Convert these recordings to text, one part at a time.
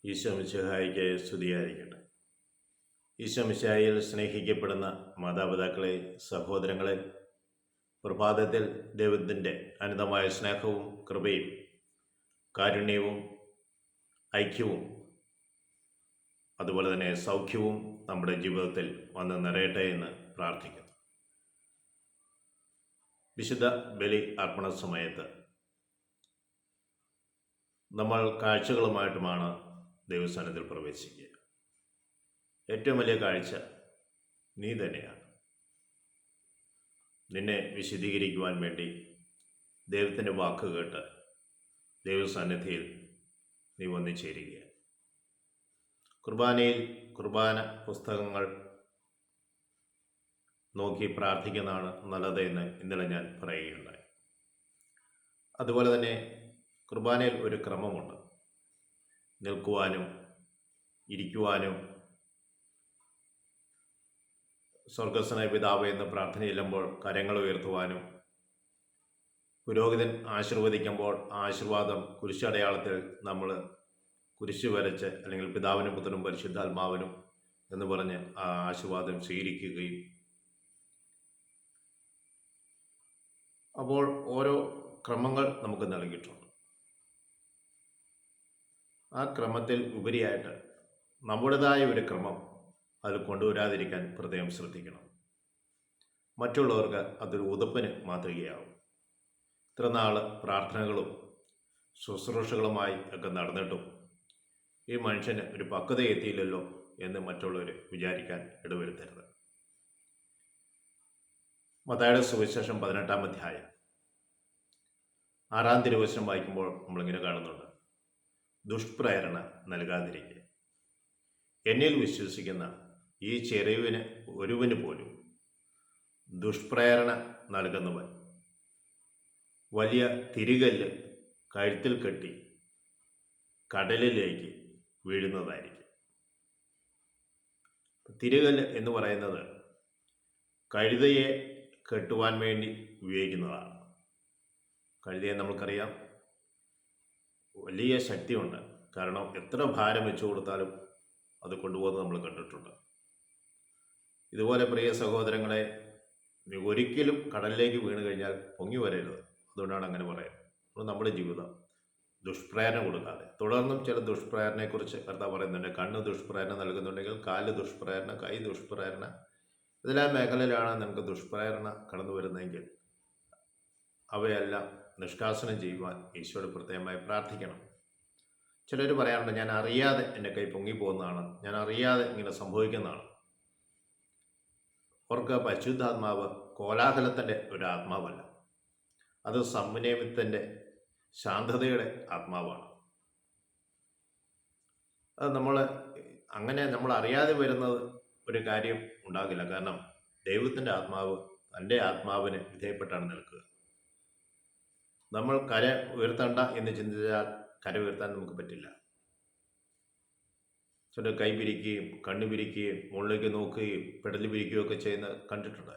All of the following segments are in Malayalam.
ഈശോ മിശിഹായിക്ക് സ്തുതിയായിരിക്കട്ടെ. ഈശോ മിശിഹായിൽ സ്നേഹിക്കപ്പെടുന്ന മാതാപിതാക്കളെ, സഹോദരങ്ങളെ, പ്രഭാതത്തിൽ ദൈവത്തിൻ്റെ അനന്തമായ സ്നേഹവും കൃപയും കാരുണ്യവും ഐക്യവും അതുപോലെ തന്നെ സൗഖ്യവും നമ്മുടെ ജീവിതത്തിൽ വന്ന് നിറയട്ടെ എന്ന് പ്രാർത്ഥിക്കുന്നു. വിശുദ്ധ ബലി അർപ്പണ സമയത്ത് നമ്മൾ കാഴ്ചകളുമായിട്ടുമാണ് ദൈവസ്ഥാനത്തിൽ പ്രവേശിക്കുക. ഏറ്റവും വലിയ കാഴ്ച നീ തന്നെയാണ്. നിന്നെ വിശദീകരിക്കുവാൻ വേണ്ടി ദൈവത്തിൻ്റെ വാക്ക് കേട്ട് ദൈവസന്നിധിയിൽ നീ വന്നു ചേരുക. കുർബാനയിൽ കുർബാന പുസ്തകങ്ങൾ നോക്കി പ്രാർത്ഥിക്കുന്നതാണ് നല്ലത് എന്ന് ഇന്നലെ ഞാൻ പറയുകയുണ്ടായി. അതുപോലെ തന്നെ കുർബാനയിൽ ഒരു ക്രമമുണ്ട്. നിൽക്കുവാനും ഇരിക്കുവാനും സ്വർഗസ്വനായ പിതാവേ എന്ന് പ്രാർത്ഥന ചെല്ലുമ്പോൾ കരങ്ങൾ ഉയർത്തുവാനും പുരോഹിതൻ ആശീർവദിക്കുമ്പോൾ ആശീർവാദം കുരിശടയാളത്തിൽ നമ്മൾ കുരിശ് വരച്ച് അല്ലെങ്കിൽ പിതാവിനും പുത്രനും പരിശുദ്ധാത്മാവിനും എന്ന് പറഞ്ഞ് ആ ആശീർവാദം സ്വീകരിക്കുകയും അപ്പോൾ ഓരോ ക്രമങ്ങൾ നമുക്ക് നൽകിയിട്ടുണ്ട്. ആ ക്രമത്തിൽ ഉപരിയായിട്ട് നമ്മുടേതായ ഒരു ക്രമം അത് കൊണ്ടുവരാതിരിക്കാൻ പ്രത്യേകം ശ്രദ്ധിക്കണം. മറ്റുള്ളവർക്ക് അതൊരു ഉതപ്പിന് മാതൃകയാവും. ഇത്ര നാൾ പ്രാർത്ഥനകളും ശുശ്രൂഷകളുമായി ഒക്കെ നടന്നിട്ടും ഈ മനുഷ്യന് ഒരു പക്വത എത്തിയില്ലല്ലോ എന്ന് മറ്റുള്ളവർ വിചാരിക്കാൻ ഇടവരുത്തരുത്. മത്തായിയുടെ സുവിശേഷം 18-ാം അധ്യായം 6-ാം തിരുവചനം വായിക്കുമ്പോൾ നമ്മളിങ്ങനെ കാണുന്നുണ്ട്: ദുഷ്പ്രേരണ നൽകാതിരിക്കുക. എന്നിൽ വിശ്വസിക്കുന്ന ഈ ചെറിയവന് ഒരുവന് പോലും ദുഷ്പ്രേരണ നൽകുന്നവൻ വലിയ തിരികല്ല് കഴുത്തിൽ കെട്ടി കടലിലേക്ക് വീഴുന്നതായിരിക്കും. തിരികല്ല് എന്ന് പറയുന്നത് കഴുതയെ കെട്ടുവാൻ വേണ്ടി ഉപയോഗിക്കുന്നതാണ്. കഴുതയെ നമുക്കറിയാം, വലിയ ശക്തിയുണ്ട്. കാരണം എത്ര ഭാരം വെച്ചു കൊടുത്താലും അത് കൊണ്ടുപോകുന്നത് നമ്മൾ കണ്ടിട്ടുണ്ട്. ഇതുപോലെ പ്രിയ സഹോദരങ്ങളെ, ഒരിക്കലും കടലിലേക്ക് വീണ് കഴിഞ്ഞാൽ പൊങ്ങി വരരുത്. അതുകൊണ്ടാണ് അങ്ങനെ പറയുന്നത്. അപ്പോൾ നമ്മുടെ ജീവിതം ദുഷ്പ്രേരണ കൊടുക്കാതെ, തുടർന്നും ചില ദുഷ്പ്രേരണയെക്കുറിച്ച് കർത്താവ് പറയുന്നുണ്ട്. കണ്ണ് ദുഷ്പ്രേരണ നൽകുന്നുണ്ടെങ്കിൽ കാല് ദുഷ്പ്രേരണ, കൈ ദുഷ്പ്രേരണ, ഇതെല്ലാം മേഖലയിലാണ് നമുക്ക് ദുഷ്പ്രേരണ കടന്നു വരുന്നതെങ്കിൽ അവയെല്ലാം നിഷ്കാസനം ചെയ്യുവാൻ ഈശോയോട് പ്രത്യേകമായി പ്രാർത്ഥിക്കണം. ചിലർ പറയാറുണ്ട്, ഞാൻ അറിയാതെ എൻ്റെ കൈ പൊങ്ങിപ്പോകുന്നതാണ്, ഞാൻ അറിയാതെ ഇങ്ങനെ സംഭവിക്കുന്നതാണ്. അവർക്ക് പരിശുദ്ധാത്മാവ് കോലാഹലത്തിൻ്റെ ഒരു ആത്മാവല്ല, അത് സംയമനത്തിൻ്റെ ശാന്തതയുടെ ആത്മാവാണ്. അത് നമ്മൾ അറിയാതെ വരുന്നത് ഒരു കാര്യം ഉണ്ടാകില്ല. കാരണം ദൈവത്തിൻ്റെ ആത്മാവ് തൻ്റെ ആത്മാവിന് വിധേയപ്പെട്ടാണ് നിൽക്കുക. നമ്മൾ കര ഉയർത്തണ്ട എന്ന് ചിന്തിച്ചാൽ കര ഉയർത്താൻ നമുക്ക് പറ്റില്ല. ചില കൈ പിരിക്കുകയും കണ്ണ് പിരിക്കുകയും മുകളിലേക്ക് നോക്കുകയും പെടൽ പിരിക്കുകയും ഒക്കെ ചെയ്യുന്നത് കണ്ടിട്ടുണ്ട്.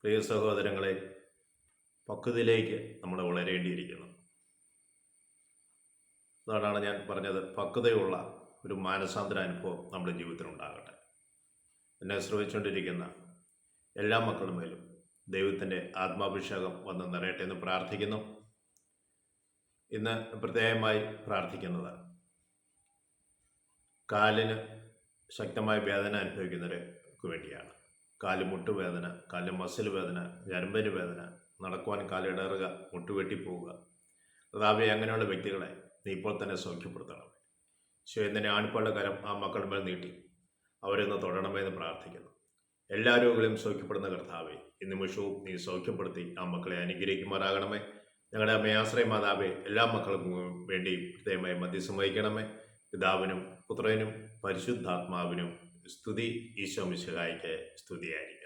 പ്രിയ സഹോദരങ്ങളെ, പക്വതയിലേക്ക് നമ്മൾ വളരേണ്ടിയിരിക്കുന്നു. അതാണ് ഞാൻ പറഞ്ഞത്, പക്വതയുള്ള ഒരു മാനസാന്തര അനുഭവം നമ്മുടെ ജീവിതത്തിലുണ്ടാകട്ടെ. എന്നെ ശ്രമിച്ചുകൊണ്ടിരിക്കുന്ന എല്ലാ മക്കളുടെ മേലും ദൈവത്തിൻ്റെ ആത്മാഭിഷേകം വന്ന് നിറയട്ടെ എന്ന് പ്രാർത്ഥിക്കുന്നു. ഇന്ന് പ്രത്യേകമായി പ്രാർത്ഥിക്കുന്നത് കാലിന് ശക്തമായ വേദന അനുഭവിക്കുന്നവർക്ക് വേണ്ടിയാണ്. കാല് മുട്ടുവേദന, കാല് മസിൽ വേദന, ഞരമ്പിന് വേദന, നടക്കുവാൻ കാലിടറുക, മുട്ടുവെട്ടിപ്പോവുക. കർത്താവേ, അങ്ങനെയുള്ള വ്യക്തികളെ നീ ഇപ്പോൾ തന്നെ സൗഖ്യപ്പെടുത്തണം. ശിവന്റെ ആൺപാളുടെ കരം ആ മക്കളുടെ മേൽ നീട്ടി അവരൊന്ന് തൊടണമെന്ന് പ്രാർത്ഥിക്കുന്നു. എല്ലാ രോഗികളും സൗഖ്യപ്പെടുന്ന കർത്താവേ, ഈ നിമിഷവും നീ സൗഖ്യപ്പെടുത്തി ആ മക്കളെ അനുഗ്രഹിക്കുമാറാകണമേ. ഞങ്ങളുടെ അമ്മയാശ്രയ മാതാവേ, എല്ലാ മക്കൾക്കും വേണ്ടി പ്രത്യേകമായി മധ്യസ്ഥം വഹിക്കണമേ. പിതാവിനും പുത്രനും പരിശുദ്ധാത്മാവിനും സ്തുതി. ഈശോ മിശിഹായിക്ക് സ്തുതിയായിരിക്കും.